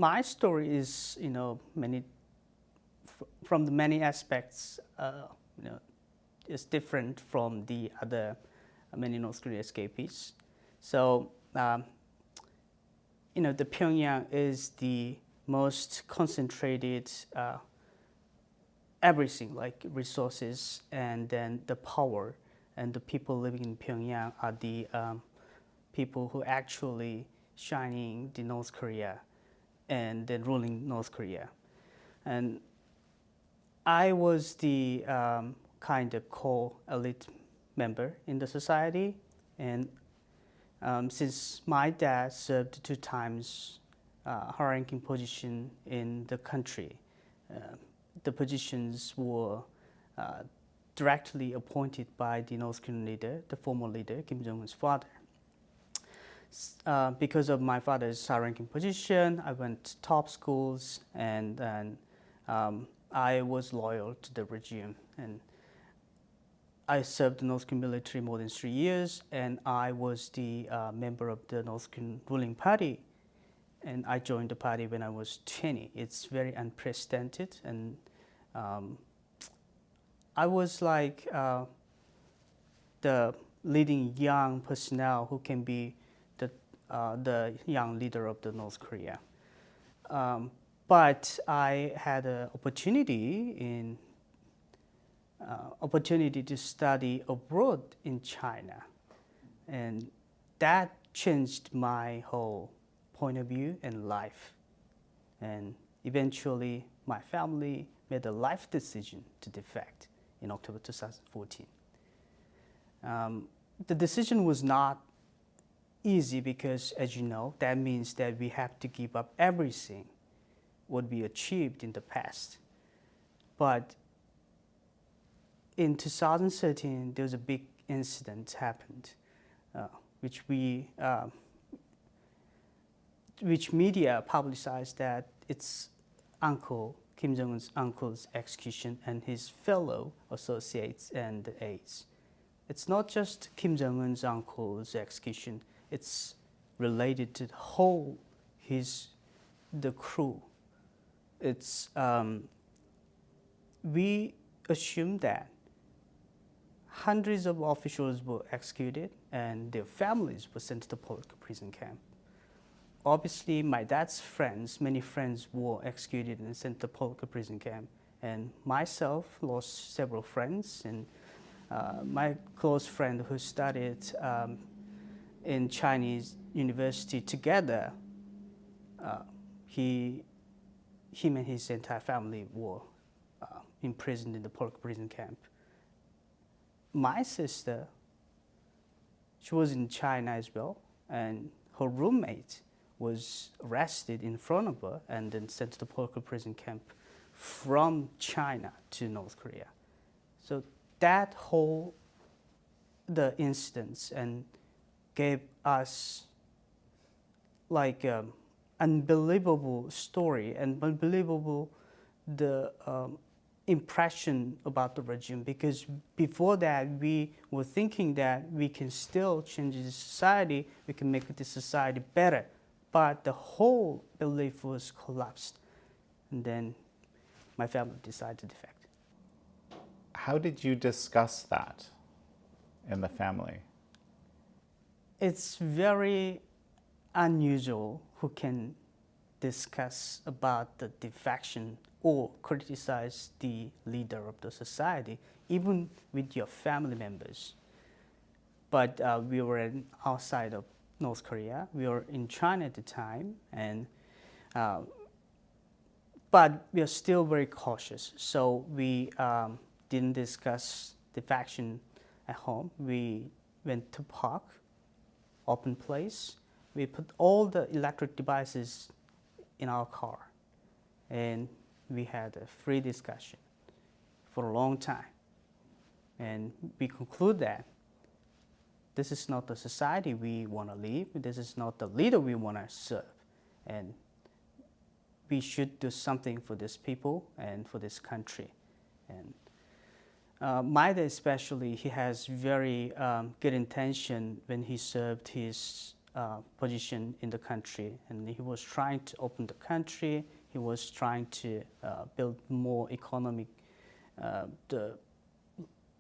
my story is, from the many aspects, is different from the other many North Korean escapees. So, the Pyongyang is the most concentrated everything, like resources and then the power, and the people living in Pyongyang are the people who actually shining the North Korea and then ruling North Korea. And I was the kind of core elite member in the society, and since my dad served 2 times high-ranking position in the country, the positions were directly appointed by the North Korean leader, the former leader, Kim Jong-un's father. Because of my father's high-ranking position, I went to top schools, and then I was loyal to the regime. And I served the North Korean military more than 3 years, and I was the member of the North Korean ruling party. And I joined the party when I was 20. It's very unprecedented, and I was like the leading young personnel who can be the young leader of the North Korea. But I had an opportunity to study abroad in China, and that changed my whole point of view in life. And eventually, my family made a life decision to defect in October 2014. The decision was not easy because, as you know, that means that we have to give up everything what we achieved in the past. But in 2013, there was a big incident happened, which media publicized that it's Kim Jong-un's uncle's execution and his fellow associates and aides. It's not just Kim Jong-un's uncle's execution, it's related to the crew. It's, we assume that hundreds of officials were executed and their families were sent to the political prison camp. Obviously, my dad's friends, many friends were executed and sent to the political prison camp. And myself lost several friends, and my close friend who studied in Chinese university together, him and his entire family were imprisoned in the political prison camp. My sister, she was in China as well, and her roommate was arrested in front of her and then sent to the political prison camp from China to North Korea. So that the incidents and gave us like unbelievable story and unbelievable the impression about the regime, because before that we were thinking that we can still change the society, we can make the society better, but the whole belief was collapsed, and then my family decided to defect. How did you discuss that in the family? It's very unusual who can discuss about the defection or criticize the leader of the society, even with your family members. But we were outside of North Korea. We were in China at the time, and but we are still very cautious. So we didn't discuss defection at home. We went to park, open place. We put all the electric devices in our car, and we had a free discussion for a long time. And we conclude that this is not the society we want to live, this is not the leader we want to serve, and we should do something for these people and for this country. And my dad especially, he has very good intention when he served his position in the country, and he was trying to open the country. He was trying to build more economic, the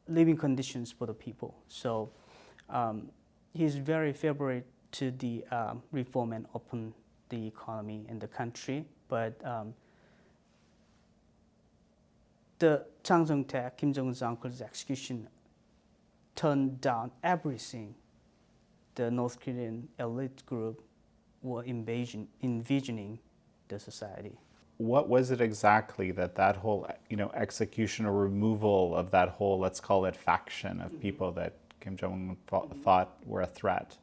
living conditions for the people. So he's very favorable to the reform and open the economy in the country. But the Chang Sung-taek, Kim Jong-un's uncle's execution, turned down everything the North Korean elite group were envisioning the society. What was it exactly that whole, execution or removal of that whole, let's call it, faction of people that Kim Jong-un thought were a threat?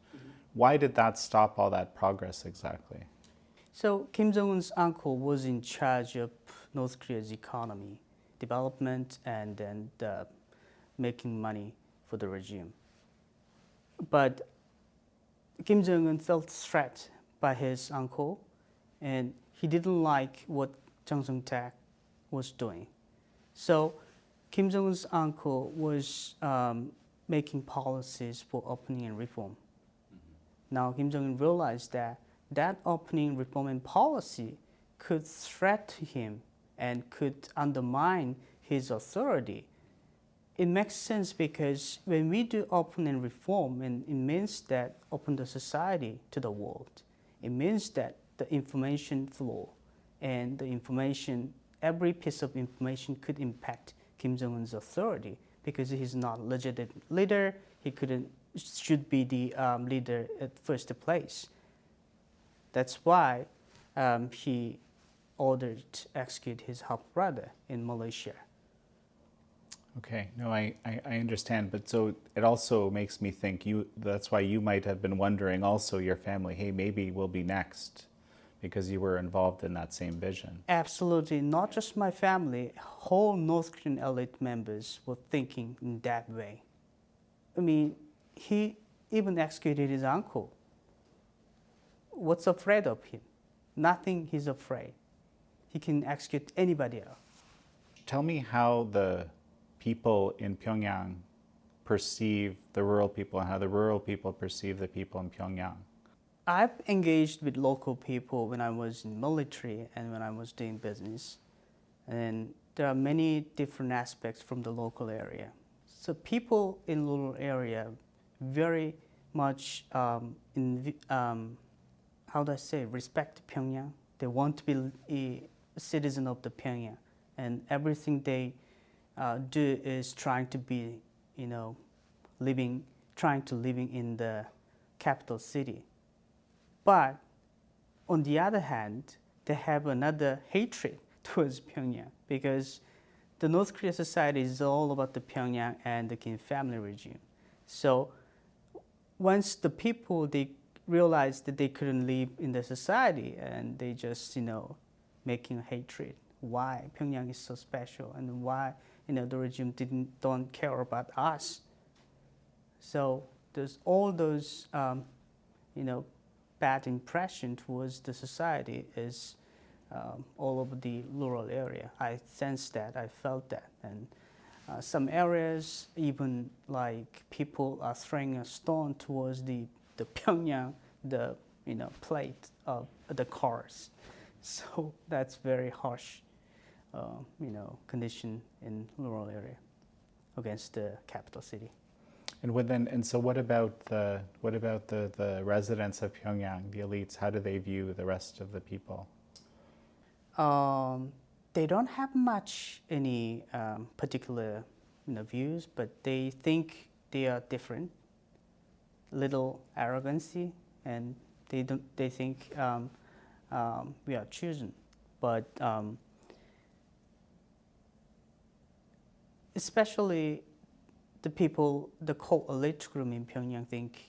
Why did that stop all that progress exactly? So Kim Jong-un's uncle was in charge of North Korea's economy, development, and then making money for the regime. But Kim Jong-un felt threatened by his uncle, and he didn't like what Chang Sung-taek was doing. So Kim Jong-un's uncle was making policies for opening and reform. Now Kim Jong-un realized that opening, reform, and policy could threaten him and could undermine his authority. It makes sense because when we do open and reform, and it means that open the society to the world. It means that the information flow and the information, every piece of information could impact Kim Jong-un's authority because he's not a legitimate leader. He should be the leader at first place. That's why he ordered to execute his half brother in Malaysia. Okay, no, I understand, but so it also makes me think that's why you might have been wondering also, your family, hey, maybe we'll be next, because you were involved in that same vision. Absolutely, not just my family, whole North Korean elite members were thinking in that way. I mean, he even executed his uncle. What's afraid of him? Nothing he's afraid. He can execute anybody else. Tell me how the people in Pyongyang perceive the rural people and how the rural people perceive the people in Pyongyang. I've engaged with local people when I was in military and when I was doing business. And there are many different aspects from the local area. So people in rural area very much, respect Pyongyang. They want to be a citizen of the Pyongyang. And everything they do is trying to be, living in the capital city. But on the other hand, they have another hatred towards Pyongyang because the North Korea society is all about the Pyongyang and the Kim family regime. So once the people, they realized that they couldn't live in the society and they just, making hatred. Why Pyongyang is so special and why, the regime don't care about us. So there's all those, bad impression towards the society is all over the rural area. I sensed that, I felt that. And some areas, even like people are throwing a stone towards the Pyongyang, the plate of the cars. So that's very harsh, condition in rural area against the capital city. And so what about the residents of Pyongyang, the elites? How do they view the rest of the people? They don't have much any particular views, but they think they are different. Little arrogancy, and they think we are chosen, but especially the people, the core elite group in Pyongyang think,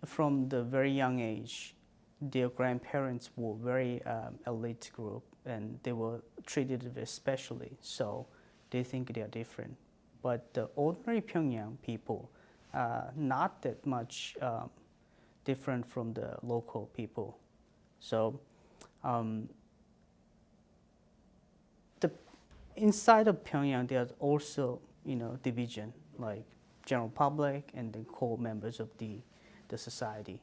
from the very young age, their grandparents were very elite group and they were treated very specially, so they think they are different. But the ordinary Pyongyang people are not that much different from the local people. So inside of Pyongyang, there's also division, like general public and the core members of the the society.